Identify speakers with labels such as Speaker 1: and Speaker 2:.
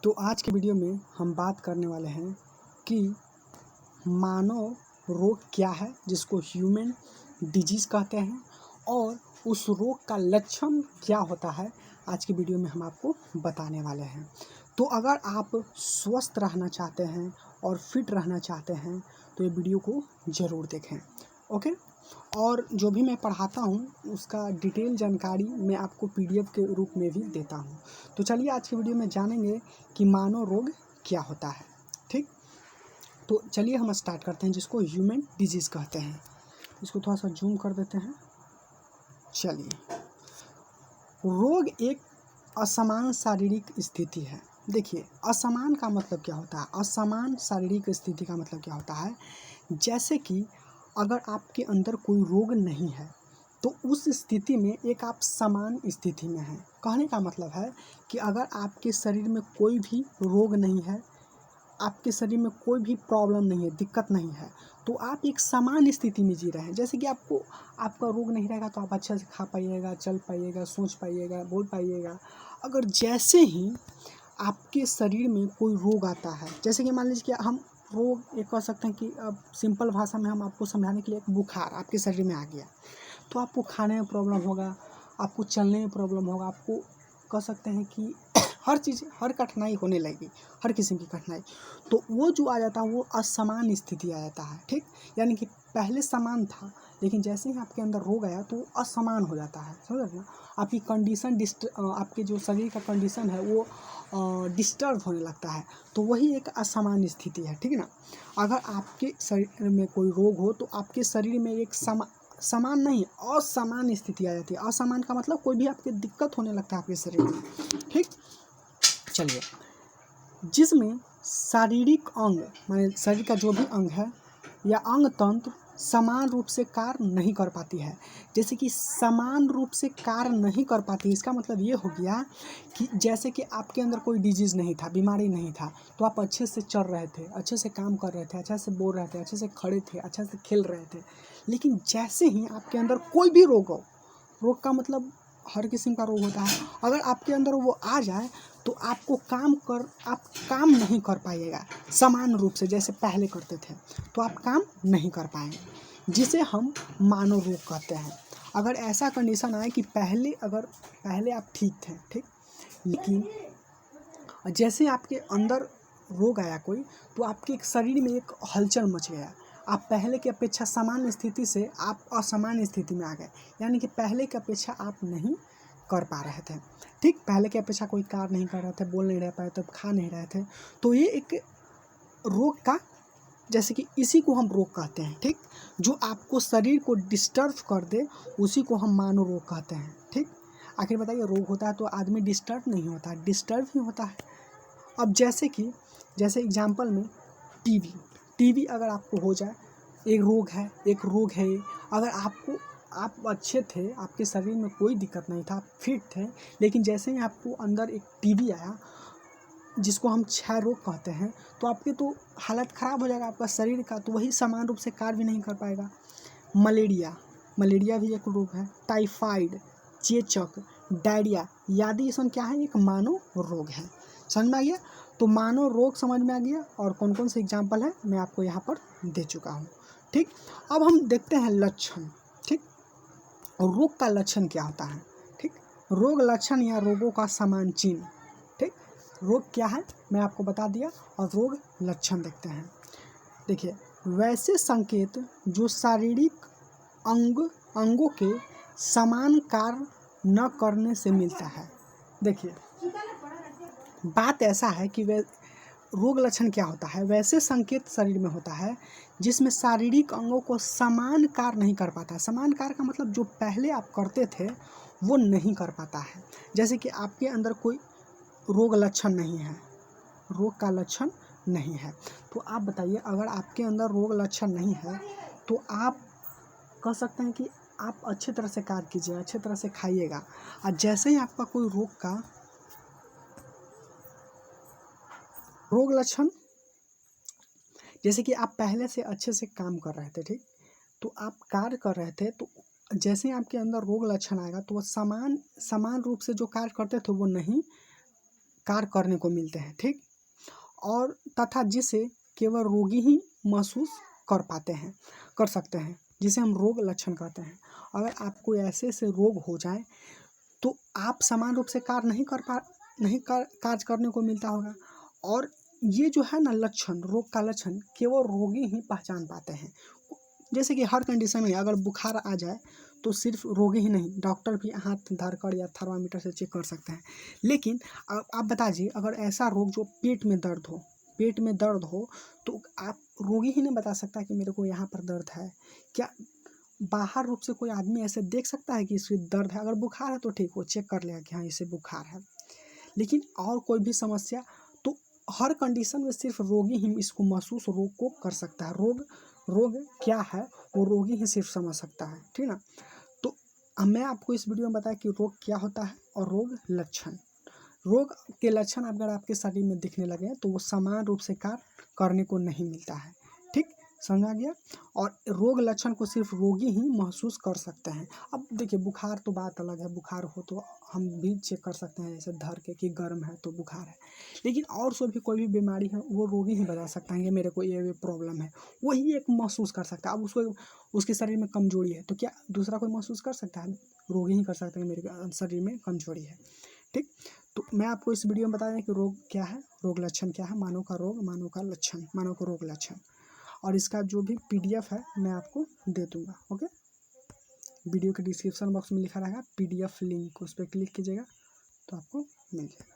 Speaker 1: तो आज के वीडियो में हम बात करने वाले हैं कि मानव रोग क्या है जिसको ह्यूमन डिजीज़ कहते हैं और उस रोग का लक्षण क्या होता है। आज की वीडियो में हम आपको बताने वाले हैं। तो अगर आप स्वस्थ रहना चाहते हैं और फिट रहना चाहते हैं तो ये वीडियो को ज़रूर देखें। ओके, और जो भी मैं पढ़ाता हूँ उसका डिटेल जानकारी मैं आपको पीडीएफ के रूप में भी देता हूँ। तो चलिए आज की वीडियो में जानेंगे कि मानव रोग क्या होता है। ठीक, तो चलिए हम स्टार्ट करते हैं जिसको ह्यूमन डिजीज़ कहते हैं। इसको थोड़ा सा जूम कर देते हैं। चलिए, रोग एक असमान शारीरिक स्थिति है। देखिए, असमान का मतलब क्या होता है? असमान शारीरिक स्थिति का मतलब क्या होता है? जैसे कि अगर आपके अंदर कोई रोग नहीं है तो उस स्थिति में एक आप समान स्थिति में हैं। कहने का मतलब है कि अगर आपके शरीर में कोई भी रोग नहीं है, आपके शरीर में कोई भी प्रॉब्लम नहीं है, दिक्कत नहीं है, तो आप एक समान स्थिति में जी रहे हैं। जैसे कि आपका रोग नहीं रहेगा तो आप अच्छे से खा पाइएगा, चल पाइएगा, सोच पाइएगा, बोल पाइएगा। अगर जैसे ही आपके शरीर में कोई रोग आता है, जैसे कि मान लीजिए कि हम रोग एक कह सकते हैं कि अब सिंपल भाषा में हम आपको समझाने के लिए, एक बुखार आपके शरीर में आ गया तो आपको खाने में प्रॉब्लम होगा, आपको चलने में प्रॉब्लम होगा, आपको कह सकते हैं कि हर कठिनाई होने लगी, हर किस्म की कठिनाई। तो वो जो आ जाता है वो असमान स्थिति आ जाता है। ठीक, यानी कि पहले समान था लेकिन जैसे ही आपके अंदर रोग आया तो वो असमान हो जाता है। समझ रहे ना? आपकी कंडीशन आपके जो शरीर का कंडीशन है वो डिस्टर्ब होने लगता है। तो वही एक असमान स्थिति है। ठीक है ना? अगर आपके शरीर में कोई रोग हो तो आपके शरीर में एक समान नहीं, असमान स्थिति आ जाती है। असमान का मतलब कोई भी आपके दिक्कत होने लगता है आपके शरीर में। ठीक, चलिए, जिसमें शारीरिक अंग माने शरीर का जो भी अंग है या अंग तंत्र समान रूप से कार्य नहीं कर पाती है। जैसे कि समान रूप से कार्य नहीं कर पाती, इसका मतलब ये हो गया कि जैसे कि आपके अंदर कोई डिजीज़ नहीं था, बीमारी नहीं था, तो आप अच्छे से चल रहे थे, अच्छे से काम कर रहे थे, अच्छे से बोल रहे थे, अच्छे से खड़े थे, अच्छे से खेल रहे थे। लेकिन जैसे ही आपके अंदर कोई भी रोग हो, रोग का मतलब हर किस्म का रोग होता है, अगर आपके अंदर वो आ जाए तो आप काम नहीं कर पाइएगा समान रूप से जैसे पहले करते थे, तो आप काम नहीं कर पाएंगे, जिसे हम मानव रोग कहते हैं। अगर ऐसा कंडीशन आए कि पहले आप ठीक थे, ठीक, लेकिन जैसे आपके अंदर रोग आया कोई, तो आपके शरीर में एक हलचल मच गया। आप पहले की अपेक्षा समान स्थिति से आप असमान स्थिति में आ गए, यानी कि पहले की अपेक्षा आप नहीं कर पा रहे थे। ठीक, पहले की अपेक्षा कोई कार्य नहीं कर रहे थे, बोल नहीं रह पाए थे, खा नहीं रहे थे, तो ये एक रोग का, जैसे कि इसी को हम रोग कहते हैं। ठीक, जो आपको शरीर को डिस्टर्ब कर दे उसी को हम मानव रोग कहते हैं। ठीक, आखिर बताइए, रोग होता है तो आदमी डिस्टर्ब नहीं होता, डिस्टर्ब ही होता है। अब जैसे एग्जाम्पल में टीबी अगर आपको हो जाए, एक रोग है ये। अगर आप अच्छे थे, आपके शरीर में कोई दिक्कत नहीं था, आप फिट थे, लेकिन जैसे ही आपको अंदर एक टीबी आया जिसको हम क्षय रोग कहते हैं, तो आपकी तो हालत ख़राब हो जाएगा आपका शरीर का, तो वही समान रूप से कार्य भी नहीं कर पाएगा। मलेरिया भी एक रोग है, टाइफाइड, चेचक, डायरिया आदि ये सब क्या है? एक मानव रोग है। समझ में आ गया? तो मानव रोग समझ में आ गया, और कौन कौन से एग्जाम्पल है मैं आपको यहाँ पर दे चुका हूँ। ठीक, अब हम देखते हैं लक्षण। ठीक, और रोग का लक्षण क्या होता है? ठीक, रोग लक्षण या रोगों का समान चिन्ह। ठीक, रोग क्या है मैं आपको बता दिया, और रोग लक्षण देखते हैं। देखिए, वैसे संकेत जो शारीरिक अंगों के समान कार्य न करने से मिलता है। देखिए, बात ऐसा है कि रोग लक्षण क्या होता है? वैसे संकेत शरीर में होता है जिसमें शारीरिक अंगों को समान कार्य नहीं कर पाता। समान कार्य का मतलब जो पहले आप करते थे वो नहीं कर पाता है। जैसे कि आपके अंदर कोई रोग लक्षण नहीं है, रोग का लक्षण नहीं है, तो आप बताइए, अगर आपके अंदर रोग लक्षण नहीं है तो आप कह सकते हैं कि आप अच्छे तरह से कार्य कीजिएगा, अच्छे तरह से खाइएगा, और जैसे ही आपका कोई रोग लक्षण, जैसे कि आप पहले से अच्छे से काम कर रहे थे, ठीक, तो आप कार्य कर रहे थे, तो जैसे ही आपके अंदर रोग लक्षण आएगा तो वो समान रूप से जो कार्य करते थे वो नहीं कार्य करने को मिलते हैं, ठीक, और तथा जिसे केवल रोगी ही महसूस कर पाते हैं, कर सकते हैं, जिसे हम रोग लक्षण कहते हैं। अगर आपको ऐसे ऐसे रोग हो जाए तो आप समान रूप से कार्य नहीं कार्य करने को मिलता होगा। और ये जो है ना लक्षण, रोग का लक्षण केवल रोगी ही पहचान पाते हैं। जैसे कि हर कंडीशन में अगर बुखार आ जाए तो सिर्फ रोगी ही नहीं, डॉक्टर भी हाथ धरकर या थर्मामीटर से चेक कर सकते हैं। लेकिन आप बताइए, अगर ऐसा रोग जो पेट में दर्द हो तो आप रोगी ही नहीं बता सकता कि मेरे को यहाँ पर दर्द है। क्या बाहर रूप से कोई आदमी ऐसे देख सकता है कि इसको दर्द है? अगर बुखार है तो ठीक, वो चेक कर लेगा कि हाँ इसे बुखार है। लेकिन और कोई भी समस्या तो हर कंडीशन में सिर्फ रोगी ही इसको महसूस, रोग को कर सकता है। रोग क्या है वो रोगी ही सिर्फ समझ सकता है, ठीक ना। तो मैं आपको इस वीडियो में बताया कि रोग क्या होता है और रोग लक्षण। रोग के लक्षण अगर आपके शरीर में दिखने लगे तो वो समान रूप से कार्य करने को नहीं मिलता है, ठीक, समझा गया। और रोग लक्षण को सिर्फ रोगी ही महसूस कर सकते हैं। अब देखिए बुखार तो बात अलग है, बुखार हो तो हम भी चेक कर सकते हैं जैसे धर के कि गर्म है तो बुखार है। लेकिन और सो भी कोई भी बीमारी है वो रोगी ही बता सकता है कि मेरे को ये प्रॉब्लम है, वही एक महसूस कर सकता है। अब उसको उसके शरीर में कमजोरी है तो क्या दूसरा कोई महसूस कर सकता है? रोगी ही कर सकता है मेरे शरीर में कमजोरी है, ठीक। तो मैं आपको इस वीडियो में बता दें कि रोग क्या है, रोग लक्षण क्या है, मानव का रोग, मानव का लक्षण, मानव का रोग लक्षण। और इसका जो भी PDF है मैं आपको दे दूंगा, ओके। वीडियो के डिस्क्रिप्शन बॉक्स में लिखा रहेगा PDF लिंक, उस पर क्लिक कीजिएगा तो आपको मिल जाएगा।